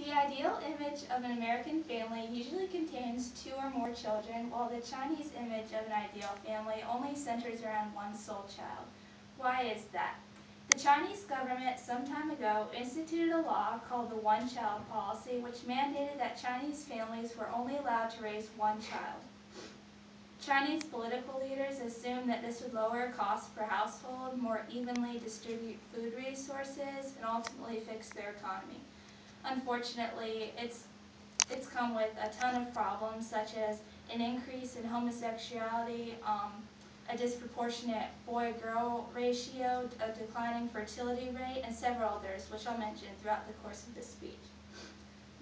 The ideal image of an American family usually contains two or more children, while the Chinese image of an ideal family only centers around one sole child. Why is that? The Chinese government some time ago instituted a law called the one-child policy, which mandated that Chinese families were only allowed to raise one child. Chinese political leaders assumed that this would lower costs per household, more evenly distribute food resources, and ultimately fix their economy. Unfortunately, it's come with a ton of problems, such as an increase in homosexuality, a disproportionate boy-girl ratio, a declining fertility rate, and several others, which I'll mention throughout the course of this speech.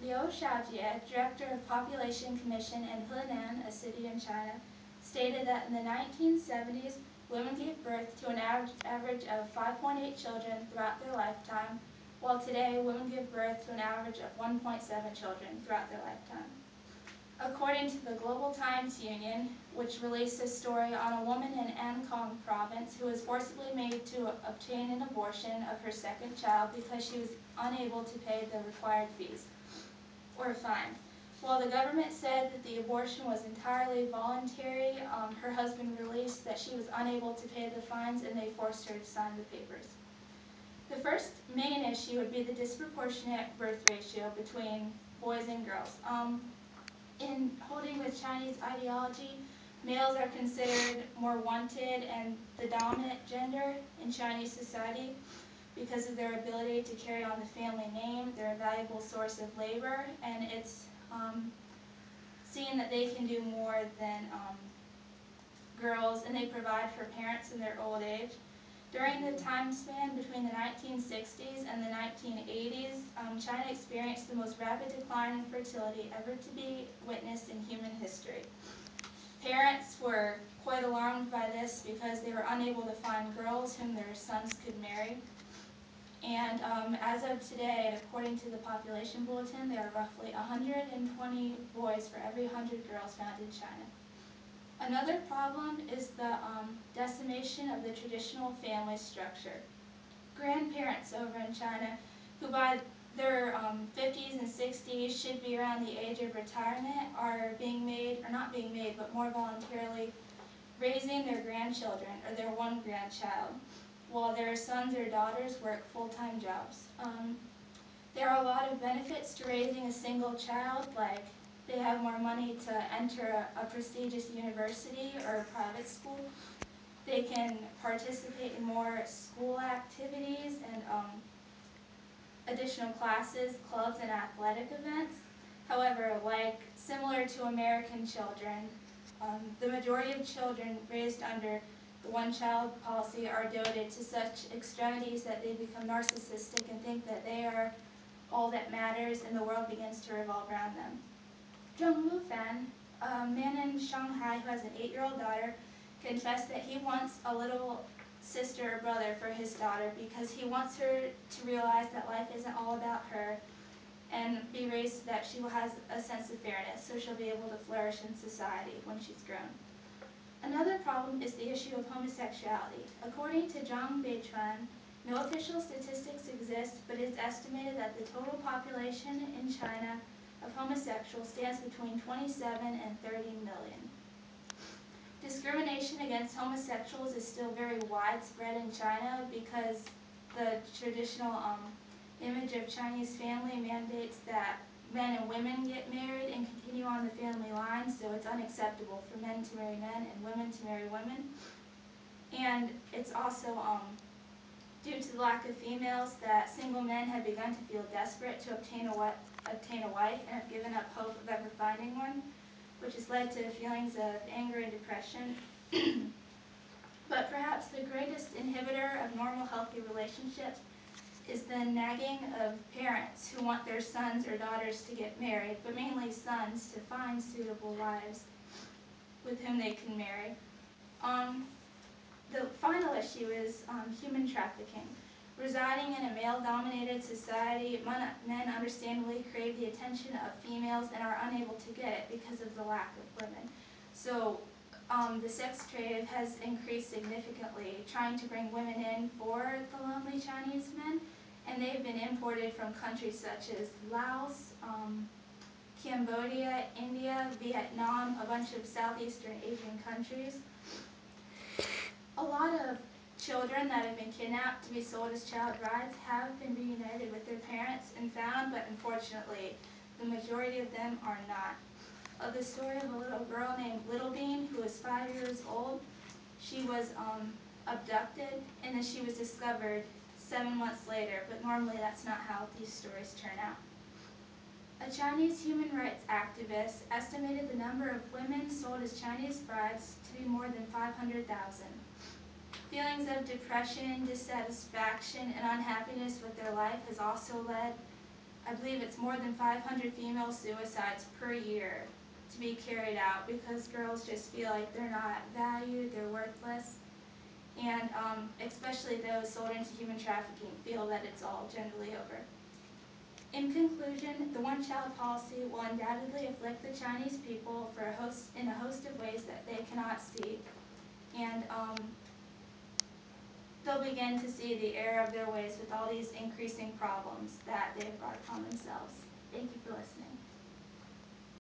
Liu Xiaojie, director of Population Commission in Henan, a city in China, stated that in the 1970s, women gave birth to an average of 5.8 children throughout their lifetime, while today women give birth to an average of 1.7 children throughout their lifetime. According to the Global Times Union, which released a story on a woman in Ankong province who was forcibly made to obtain an abortion of her second child because she was unable to pay the required fees or fine. While the government said that the abortion was entirely voluntary, her husband released that she was unable to pay the fines and they forced her to sign the papers. The first main issue would be the disproportionate birth ratio between boys and girls. In holding with Chinese ideology, males are considered more wanted and the dominant gender in Chinese society because of their ability to carry on the family name. They're a valuable source of labor, and it's seen that they can do more than girls, and they provide for parents in their old age. During the time span between the 1960s and the 1980s, China experienced the most rapid decline in fertility ever to be witnessed in human history. Parents were quite alarmed by this because they were unable to find girls whom their sons could marry. And as of today, according to the population bulletin, there are roughly 120 boys for every 100 girls found in China. Another problem is the decimation of the traditional family structure. Grandparents over in China, who by their 50s and 60s should be around the age of retirement, are being made, or not being made, but more voluntarily raising their grandchildren, or their one grandchild, while their sons or daughters work full-time jobs. There are a lot of benefits to raising a single child, like they have more money to enter a prestigious university or a private school. They can participate in more school activities and additional classes, clubs, and athletic events. However, similar to American children, the majority of children raised under the one-child policy are devoted to such extremities that they become narcissistic and think that they are all that matters and the world begins to revolve around them. Zheng Lufan, a man in Shanghai who has an 8-year-old daughter, confessed that he wants a little sister or brother for his daughter because he wants her to realize that life isn't all about her and be raised so that she has a sense of fairness, so she'll be able to flourish in society when she's grown. Another problem is the issue of homosexuality. According to Zhang Beichuan, no official statistics exist, but it's estimated that the total population in China of homosexuals stands between 27 and 30 million. Discrimination against homosexuals is still very widespread in China because the traditional image of Chinese family mandates that men and women get married and continue on the family line, so it's unacceptable for men to marry men and women to marry women. And it's also due to the lack of females that single men have begun to feel desperate to obtain a wife and have given up hope of ever finding one, which has led to feelings of anger and depression. But perhaps the greatest inhibitor of normal, healthy relationships is the nagging of parents who want their sons or daughters to get married, but mainly sons, to find suitable wives with whom they can marry. The final issue is human trafficking. Residing in a male-dominated society, men understandably crave the attention of females and are unable to get it because of the lack of women. So the sex trade has increased significantly, trying to bring women in for the lonely Chinese men, and they've been imported from countries such as Laos, Cambodia, India, Vietnam, a bunch of Southeastern Asian countries. A lot of children that have been kidnapped to be sold as child brides have been reunited with their parents and found, but unfortunately, the majority of them are not. Of the story of a little girl named Little Bean who was 5 years old. She was abducted and then she was discovered 7 months later, but normally that's not how these stories turn out. A Chinese human rights activist estimated the number of women sold as Chinese brides to be more than 500,000. Feelings of depression, dissatisfaction, and unhappiness with their life has also led, I believe it's more than 500 female suicides per year to be carried out because girls just feel like they're not valued, they're worthless, and especially those sold into human trafficking feel that it's all generally over. In conclusion, the one-child policy will undoubtedly afflict the Chinese people in a host of ways that they cannot see, and they'll begin to see the error of their ways with all these increasing problems that they've brought upon themselves. Thank you for listening.